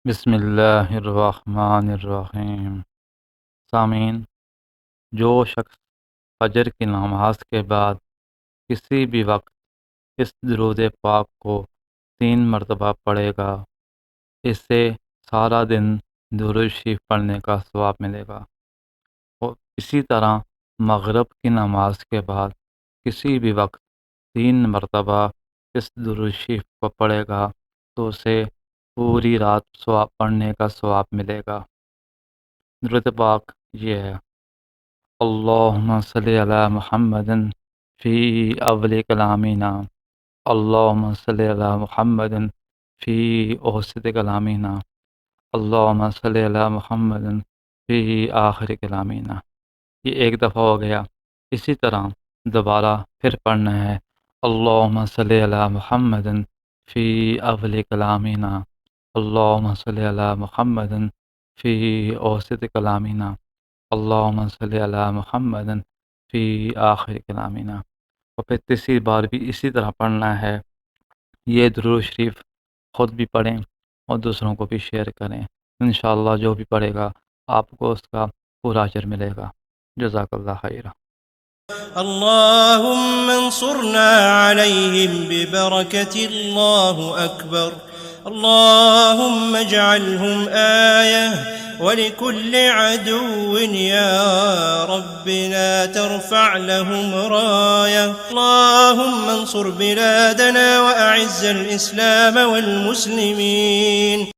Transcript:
بسم اللہ الرحمن الرحیم۔ سامعین، جو شخص فجر کی نماز کے بعد کسی بھی وقت اس درود پاک کو 3 مرتبہ پڑھے گا، اس سے سارا دن درود شریف پڑھنے کا ثواب ملے گا۔ اور اسی طرح مغرب کی نماز کے بعد کسی بھی وقت 3 مرتبہ اس درود شریف کو پڑھے گا تو اسے پوری رات ثواب پڑھنے کا ثواب ملے گا۔ درود پاک یہ ہے: اللہم صلی علی محمد فی اول کلامنا، اللہم صلی علی محمد فی اوسط کلامنا، اللہم صلی علی محمد فی آخر کلامنا۔ یہ ایک دفعہ ہو گیا۔ اسی طرح دوبارہ پھر پڑھنا ہے: اللہم صلی علی محمد فی اول کلامنا، اللہم صلی علی محمد فی اوسط کلامنا، اللہم صلی علی محمد فی آخر کلامنا۔ اور پھر تیسری بار بھی اسی طرح پڑھنا ہے۔ یہ درود شریف خود بھی پڑھیں اور دوسروں کو بھی شیئر کریں۔ انشاءاللہ جو بھی پڑھے گا آپ کو اس کا پورا اجر ملے گا۔ جزاک اللہ خیر۔ اللهم انصرنا عليهم ببركة الله أكبر. اللهم اجعلهم آية ولكل عدو يا رب لا ترفع لهم راية. اللهم انصر بلادنا وأعز الإسلام والمسلمين.